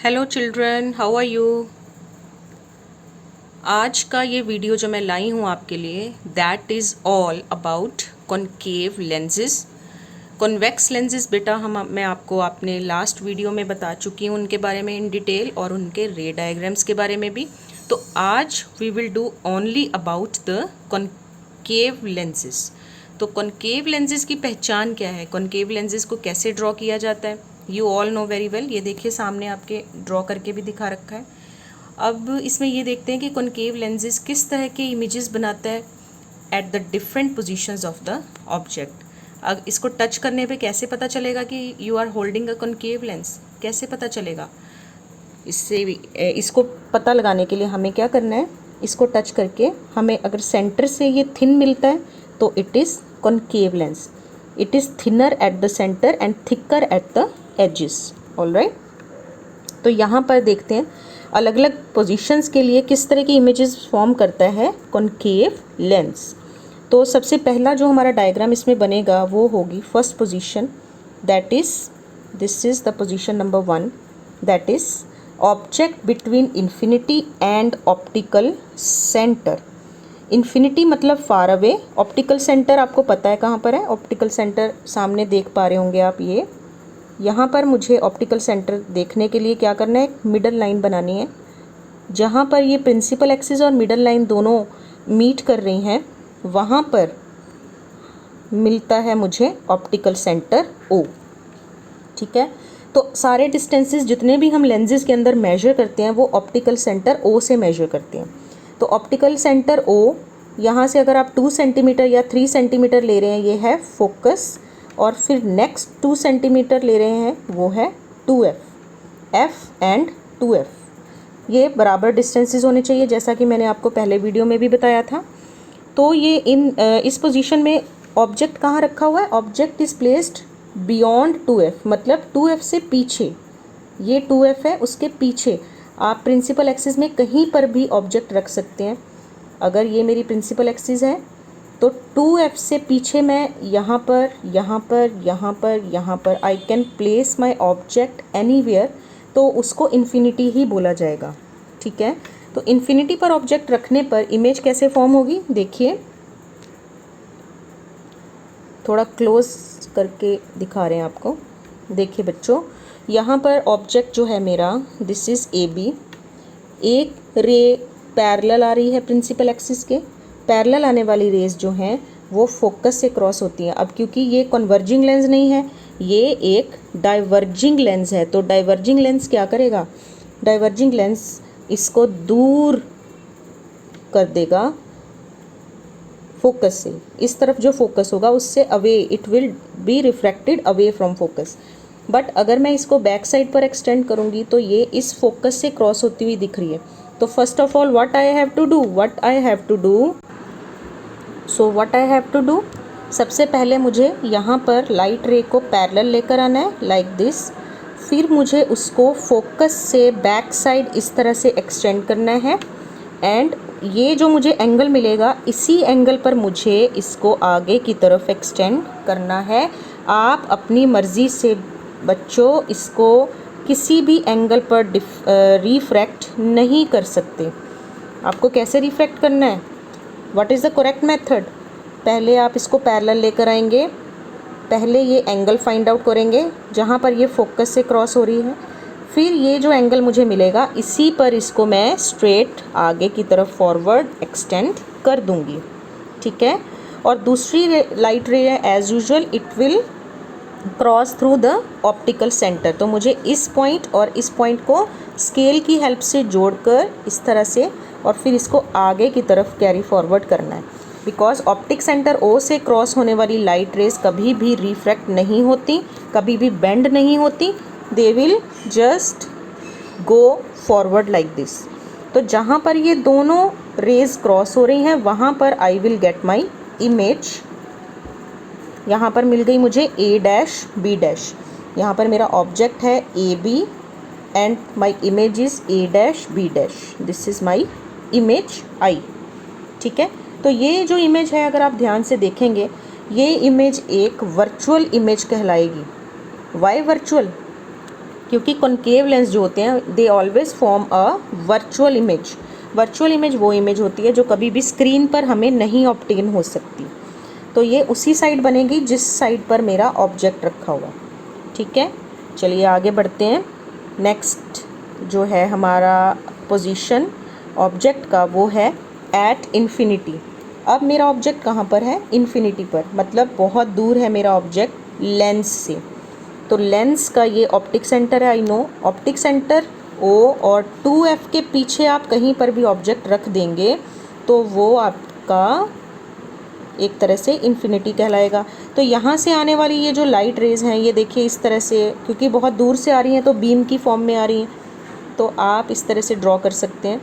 Hello children, how are you. आज का ये वीडियो जो मैं लाई हूँ आपके लिए, that is all about concave lenses. Convex lenses बेटा मैं आपको अपने लास्ट वीडियो में बता चुकी हूँ उनके बारे में इन डिटेल, और उनके रे डायग्राम्स के बारे में भी। तो आज we will do only about the concave lenses. तो कॉनकेव लेंसेज की पहचान क्या है, कॉनकेव लेंसेज को कैसे ड्रॉ किया जाता है, you all know very well. ये देखिए सामने आपके ड्रॉ करके भी दिखा रखा है। अब इसमें ये देखते हैं कि कॉनकेव लेंसेज किस तरह के इमेजेस बनाता है at the different positions of the object. अब इसको टच करने पे कैसे पता चलेगा कि you are holding a concave lens, कैसे पता चलेगा? इसको पता लगाने के लिए हमें क्या करना है, इसको टच करके हमें अगर सेंटर से ये थिन मिलता है तो it is concave lens. It is thinner at the centre and thicker at the edges. Alright, तो यहाँ पर देखते हैं अलग अलग पोजीशंस के लिए किस तरह की इमेजेस फॉर्म करता है कॉनकेव लेंस। तो सबसे पहला जो हमारा डायग्राम इसमें बनेगा वो होगी first position, that is this is the position number 1, that is object between infinity and optical centre. Infinity मतलब फार अवे, ऑप्टिकल सेंटर आपको पता है कहाँ पर है। ऑप्टिकल सेंटर सामने देख पा रहे होंगे आप। ये यहाँ पर मुझे ऑप्टिकल सेंटर देखने के लिए क्या करना है, एक मिडल लाइन बनानी है। जहाँ पर ये प्रिंसिपल एक्सिस और मिडल लाइन दोनों मीट कर रही हैं वहाँ पर मिलता है मुझे ऑप्टिकल सेंटर ओ। ठीक है, तो सारे डिस्टेंसेस जितने भी हम लेंसेज के अंदर मेजर करते हैं वो ऑप्टिकल सेंटर ओ से मेजर करते हैं। तो ऑप्टिकल सेंटर ओ, यहाँ से अगर आप 2 सेंटीमीटर या 3 सेंटीमीटर ले रहे हैं ये है फोकस, और फिर नेक्स्ट 2 सेंटीमीटर ले रहे हैं वो है 2F, F एंड 2F। ये बराबर डिस्टेंसेस होने चाहिए जैसा कि मैंने आपको पहले वीडियो में भी बताया था। तो ये इस पोजीशन में ऑब्जेक्ट कहाँ रखा हुआ है, object is placed beyond 2F, मतलब 2F से पीछे। ये 2F है, उसके पीछे आप प्रिंसिपल एक्सिस में कहीं पर भी ऑब्जेक्ट रख सकते हैं। अगर ये मेरी प्रिंसिपल एक्सिस है तो 2F से पीछे मैं यहाँ पर, यहाँ पर, यहाँ पर, यहाँ पर I can place my object anywhere, तो उसको इन्फिनिटी ही बोला जाएगा। ठीक है, तो इन्फिनिटी पर ऑब्जेक्ट रखने पर इमेज कैसे फॉर्म होगी, देखिए थोड़ा क्लोज करके दिखा रहे हैं आपको। देखिए बच्चों, यहाँ पर ऑब्जेक्ट जो है मेरा, दिस इज़ AB। एक रे पैरेलल आ रही है प्रिंसिपल एक्सिस के, पैरेलल आने वाली रेज जो हैं वो फोकस से क्रॉस होती हैं। अब क्योंकि ये कन्वर्जिंग लेंस नहीं है, ये एक डाइवर्जिंग लेंस है, तो डाइवर्जिंग लेंस क्या करेगा, डाइवर्जिंग लेंस इसको दूर कर देगा फोकस से। इस तरफ जो फोकस होगा उससे away, it will be refracted away from focus. But अगर मैं इसको बैक साइड पर एक्सटेंड करूँगी तो ये इस फोकस से क्रॉस होती हुई दिख रही है। तो first of all what I have to do, सबसे पहले मुझे यहाँ पर लाइट रे को पैरेलल लेकर आना है लाइक दिस। फिर मुझे उसको फोकस से बैक साइड इस तरह से एक्सटेंड करना है, एंड ये जो मुझे एंगल मिलेगा इसी एंगल पर मुझे इसको आगे की तरफ एक्सटेंड करना है। आप अपनी मर्ज़ी से बच्चों इसको किसी भी एंगल पर रिफ्रैक्ट नहीं कर सकते। आपको कैसे रिफ्रैक्ट करना है, what is the correct method, पहले आप इसको पैरेलल लेकर आएंगे, पहले ये एंगल फाइंड आउट करेंगे जहाँ पर ये फोकस से क्रॉस हो रही है, फिर ये जो एंगल मुझे मिलेगा इसी पर इसको मैं स्ट्रेट आगे की तरफ फॉरवर्ड एक्सटेंड कर दूंगी। ठीक है, और दूसरी लाइट रे है as usual, it will cross through the optical centre. तो मुझे इस पॉइंट और इस पॉइंट को स्केल की हेल्प से जोड़कर इस तरह से, और फिर इसको आगे की तरफ कैरी फॉरवर्ड करना है। बिकॉज ऑप्टिक सेंटर ओ से क्रॉस होने वाली लाइट रेज कभी भी रिफ्रैक्ट नहीं होती, कभी भी बेंड नहीं होती, they will just go forward like this. तो जहाँ पर ये दोनों रेज क्रॉस हो रही हैं वहाँ पर आई विल गेट माई इमेज। यहाँ पर मिल गई मुझे A', B'। यहाँ पर मेरा ऑब्जेक्ट है AB and my image is A', B'। This is my image I। ठीक है, तो ये जो इमेज है अगर आप ध्यान से देखेंगे ये इमेज एक वर्चुअल इमेज कहलाएगी। वाई वर्चुअल, क्योंकि कॉनकेव लेंस जो होते हैं they always form a virtual image. Virtual image वो इमेज होती है जो कभी भी स्क्रीन पर हमें नहीं ऑब्टेन हो सकती। तो ये उसी साइड बनेगी जिस साइड पर मेरा ऑब्जेक्ट रखा हुआ। ठीक है, चलिए आगे बढ़ते हैं। नेक्स्ट जो है हमारा पोजीशन ऑब्जेक्ट का वो है एट इन्फिनिटी। अब मेरा ऑब्जेक्ट कहाँ पर है? इन्फिनिटी पर, मतलब बहुत दूर है मेरा ऑब्जेक्ट लेंस से। तो लेंस का ये ऑप्टिक सेंटर है, I know. Optic centre O और 2F के पीछे आप कहीं पर भी ऑब्जेक्ट रख देंगे तो वो आपका एक तरह से इन्फिनिटी कहलाएगा। तो यहाँ से आने वाली ये जो लाइट रेज़ हैं ये देखिए इस तरह से, क्योंकि बहुत दूर से आ रही हैं तो बीम की फॉर्म में आ रही हैं, तो आप इस तरह से ड्रॉ कर सकते हैं।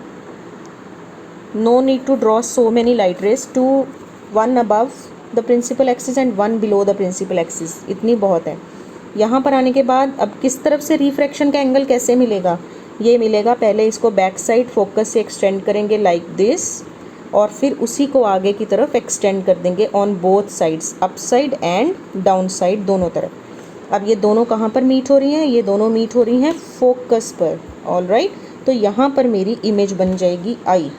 No need to draw so many light rays, two, one above the principal axis and one below the principal axis, इतनी बहुत है। यहाँ पर आने के बाद अब किस तरफ से रिफ्रैक्शन का एंगल कैसे मिलेगा? ये मिलेगा, पहले इसको बैक साइड फोकस से एक्सटेंड करेंगे लाइक दिस, और फिर उसी को आगे की तरफ एक्सटेंड कर देंगे on both sides, up side and down side, दोनों तरफ। अब ये दोनों कहाँ पर मीट हो रही हैं? ये दोनों मीट हो रही हैं फोकस पर। ऑल राइट, तो यहाँ पर मेरी इमेज बन जाएगी आई।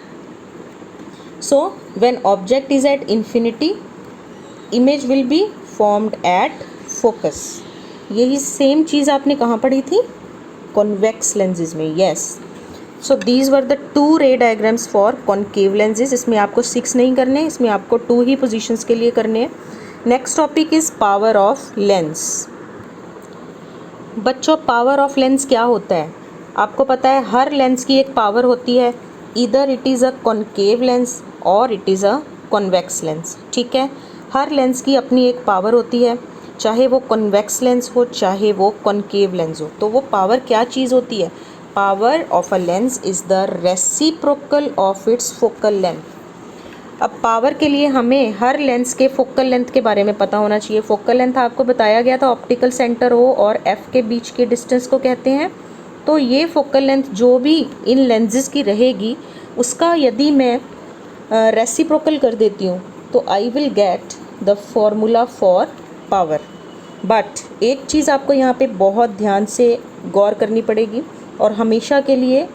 So when object is at infinity, image will be formed at focus. यही सेम चीज़ आपने कहाँ पढ़ी थी? Convex lenses में, yes. So these were the two ray diagrams for concave lenses. इसमें आपको 6 नहीं करने, इसमें आपको 2 ही positions के लिए करने हैं। Next topic is power of lens. बच्चों पावर ऑफ लेंस क्या होता है? आपको पता है हर लेंस की एक पावर होती है, इधर it is a concave lens और it is a convex lens. ठीक है, हर लेंस की अपनी एक पावर होती है, चाहे वो कॉन्वेक्स लेंस हो चाहे वो कॉनकेव लेंस हो। तो वो पावर क्या चीज़ होती है? Power of a lens is the reciprocal of its focal length. अब पावर के लिए हमें हर लेंस के फोकल लेंथ के बारे में पता होना चाहिए। फोकल लेंथ आपको बताया गया था ऑप्टिकल सेंटर O और F के बीच के डिस्टेंस को कहते हैं। तो ये फोकल लेंथ जो भी इन लेंसेज की रहेगी उसका यदि मैं रेसिप्रोकल कर देती हूँ तो आई will get the formula for power. But एक चीज़ आपको यहाँ पे बहुत ध्यान से गौर करनी पड़ेगी और हमेशा के लिए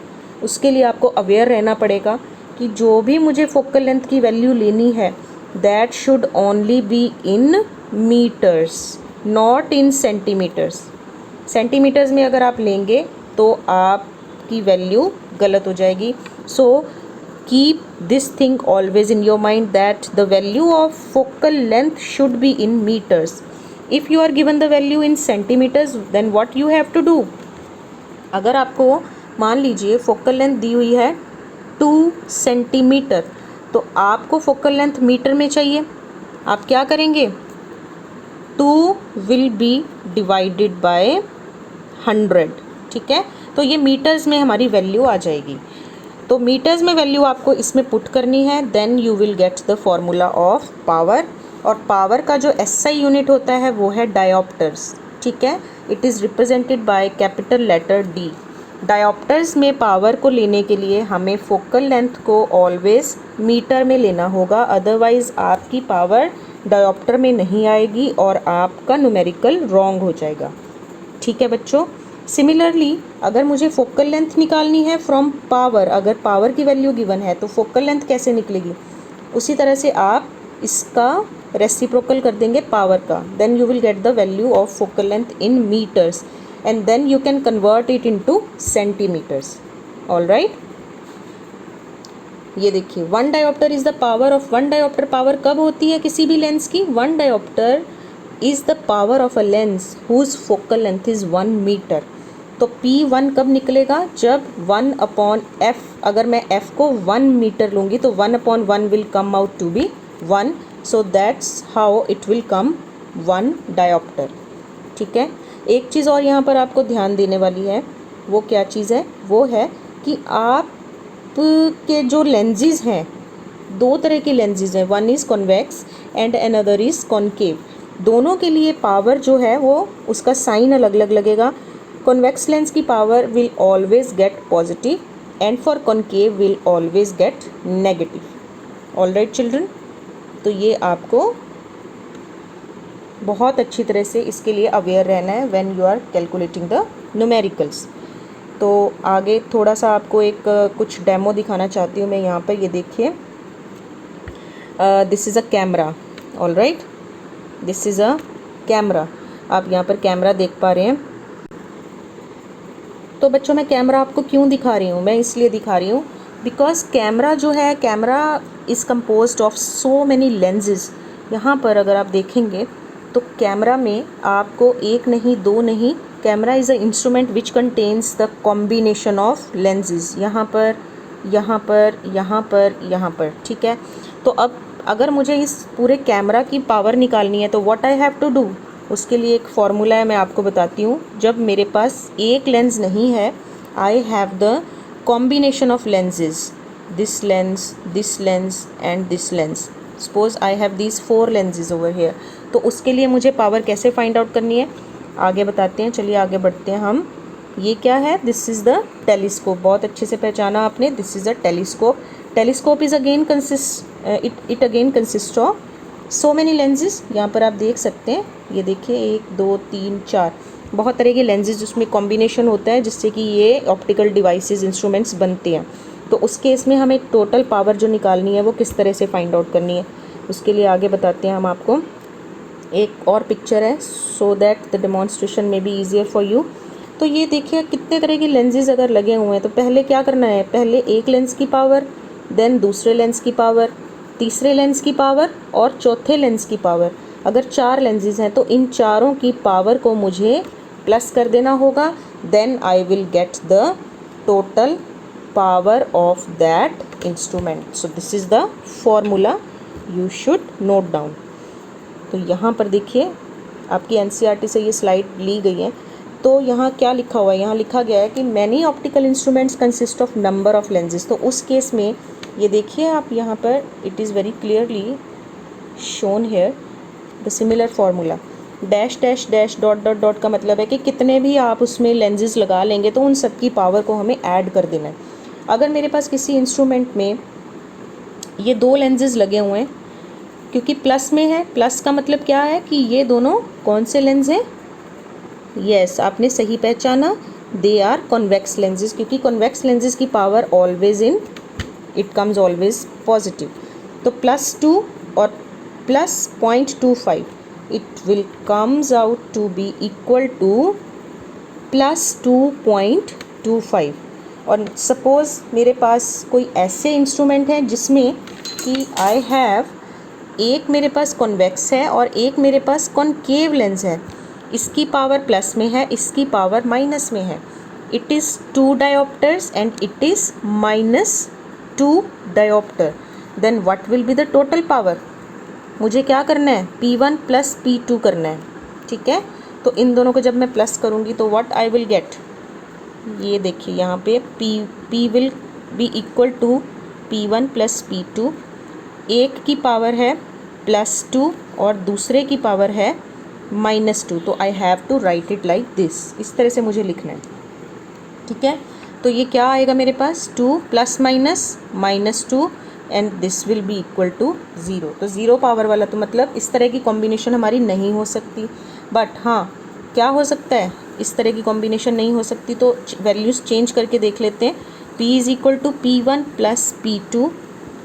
उसके लिए आपको अवेयर रहना पड़ेगा कि जो भी मुझे फोकल लेंथ की वैल्यू लेनी है that should only be in metres, not in centimetres. Centimetres में अगर आप लेंगे तो आपकी वैल्यू गलत हो जाएगी। So keep this thing always in your mind that the value of focal length should be in metres. If you are given the value in centimetres then what you have to do. अगर आपको मान लीजिए focal length दी हुई है 2 centimetre तो आपको focal length metre में चाहिए, आप क्या करेंगे? 2 विल बी डिवाइडेड बाय 100। ठीक है, तो ये मीटर्स में हमारी वैल्यू आ जाएगी। तो मीटर्स में वैल्यू आपको इसमें पुट करनी है, then you will get the formula of power. और पावर का जो SI यूनिट होता है वो है डायोप्टर्स। ठीक है, it is represented by capital letter D। Dioptres में पावर को लेने के लिए हमें फोकल लेंथ को ऑलवेज मीटर में लेना होगा, अदरवाइज़ आपकी पावर डायोप्टर में नहीं आएगी और आपका न्यूमेरिकल रॉन्ग हो जाएगा। ठीक है बच्चों, सिमिलरली अगर मुझे फोकल लेंथ निकालनी है फ्रॉम पावर, अगर पावर की वैल्यू गिवन है तो फोकल लेंथ कैसे निकलेगी? उसी तरह से आप इसका रेसिप्रोकल कर देंगे पावर का, then you will get the value of focal length in metres and then you can convert it into centimeters. all right, ये देखिए 1 diopter is the power of 1 diopter। Power कब होती है किसी भी लेंस की? 1 diopter is the power of a lens whose focal length is 1 meter। तो P1 कब निकलेगा? जब 1 upon F, अगर मैं F को 1 मीटर लूँगी तो 1 upon 1 will come out to be 1, so that's how it will come 1 diopter। ठीक है, एक चीज़ और यहाँ पर आपको ध्यान देने वाली है, वो क्या चीज़ है? वो है कि आप के जो लेंसेज हैं, 2 तरह के लेंसेज हैं, one is convex and another is concave. दोनों के लिए पावर जो है वो उसका साइन अलग अलग लगेगा। कॉन्वेक्स लेंस की power will always get positive and for concave will always get negative. All right children, तो ये आपको बहुत अच्छी तरह से इसके लिए अवेयर रहना है when you are calculating the numericals. तो आगे थोड़ा सा आपको एक कुछ डेमो दिखाना चाहती हूँ मैं यहाँ पर। ये देखिए, this is a camera, all right, this is a camera. आप यहाँ पर कैमरा देख पा रहे हैं। तो बच्चों, मैं कैमरा आपको क्यों दिखा रही हूँ? मैं इसलिए दिखा रही हूँ बिकॉज कैमरा जो है, camera is composed of so many lenses. यहाँ पर अगर आप देखेंगे तो कैमरा में आपको एक नहीं, दो नहीं, camera is a instrument which contains the combination of lenses. यहाँ पर, यहाँ पर, यहाँ पर, यहाँ पर, ठीक है। तो अब अगर मुझे इस पूरे कैमरा की पावर निकालनी है तो what I have to do, उसके लिए एक फॉर्मूला है, मैं आपको बताती हूँ। जब मेरे पास एक लेंस नहीं है, I have the combination of lenses, this lens and this lens. Suppose I have these 4 lenses over here. तो उसके लिए मुझे पावर कैसे फाइंड आउट करनी है आगे बताते हैं। चलिए आगे बढ़ते हैं हम। ये क्या है? This is the telescope. बहुत अच्छे से पहचाना आपने, this is a telescope. Telescope is again it again consist of so many lenses. यहाँ पर आप देख सकते हैं, ये देखिए 1 2 3 4 बहुत तरह के लेंसेज उसमें कॉम्बिनेशन होता है जिससे कि ये ऑप्टिकल डिवाइसेस, इंस्ट्रूमेंट्स बनते हैं। तो उस केस में हमें टोटल पावर जो निकालनी है वो किस तरह से फाइंड आउट करनी है, उसके लिए आगे बताते हैं हम आपको। एक और पिक्चर है सो दैट द डेमोन्स्ट्रेशन में बी ईजियर फॉर यू। तो ये देखिए कितने तरह के लेंसेज अगर लगे हुए हैं तो पहले क्या करना है, पहले एक लेंस की पावर, देन दूसरे लेंस की पावर, तीसरे लेंस की पावर और चौथे लेंस की पावर। अगर 4 लेंसेज हैं तो इन चारों की पावर को मुझे प्लस कर देना होगा, then I will get the total power of that instrument. So this is the formula, you should note down. तो यहाँ पर देखिए आपकी एनसीईआरटी से ये स्लाइड ली गई है। तो यहाँ क्या लिखा हुआ है, यहाँ लिखा गया है कि many optical instruments consist of number of lenses. तो उस केस में ये देखिए आप यहाँ पर, it is very clearly shown here the similar formula. Dash dash dash dot dot dot का मतलब है कि कितने भी आप उसमें लेंसेज लगा लेंगे तो उन सब की पावर को हमें ऐड कर देना है। अगर मेरे पास किसी इंस्ट्रूमेंट में ये 2 लेंसेज लगे हुए हैं, क्योंकि प्लस में है, प्लस का मतलब क्या है कि ये दोनों कौन से लेंस हैं? यस, आपने सही पहचाना, दे आर कॉन्वेक्स लेंसेज, क्योंकि कॉन्वेक्स लेंसेज की power always in, it comes always positive. तो +2 और +0.25 it will comes out to be equal to +2.25। और सपोज़ मेरे पास कोई ऐसे इंस्ट्रूमेंट है जिसमें कि आई हैव, एक मेरे पास कॉन्वेक्स है और एक मेरे पास कॉनकेव लेंस है, इसकी पावर प्लस में है, इसकी पावर माइनस में है। It is 2 dioptres and it is -2 dioptre. Then what will be the total power? मुझे क्या करना है? P1 + P2 करना है, ठीक है। तो इन दोनों को जब मैं प्लस करूँगी तो व्हाट आई विल गेट, ये देखिए यहाँ पे P will be equal to P1 + P2। एक की पावर है +2 और दूसरे की पावर है -2। तो I have to write it like this, इस तरह से मुझे लिखना है, ठीक है। तो ये क्या आएगा मेरे पास, 2 ± -2 and this will be equal to 0। तो 0 पावर वाला, तो मतलब इस तरह की कॉम्बिनेशन हमारी नहीं हो सकती। बट हाँ, क्या हो सकता है, इस तरह की कॉम्बिनेशन नहीं हो सकती। तो वैल्यूज़ चेंज करके देख लेते हैं। P = P1 + P2।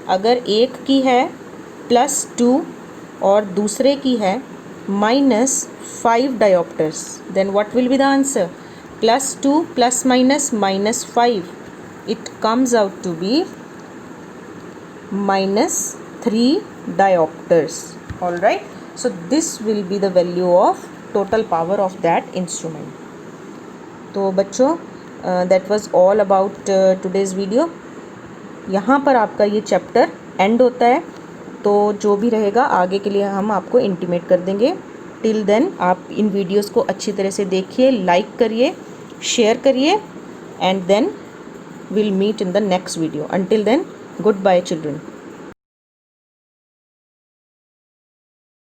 अगर एक की है +2 और दूसरे की है -5 dioptres, then what will be the answer? +2 ± -5, it comes out to be -3 diopters. All right, so this will be the value of total power of that instrument. तो बच्चों, that was all about today's video. यहाँ पर आपका ये chapter and होता है। तो जो भी रहेगा आगे के लिए हम आपको इंटीमेट कर देंगे। टिल देन आप इन वीडियोस को अच्छी तरह से देखिए, लाइक करिए, शेयर करिए, and then we'll meet in the next video. Until then, goodbye children.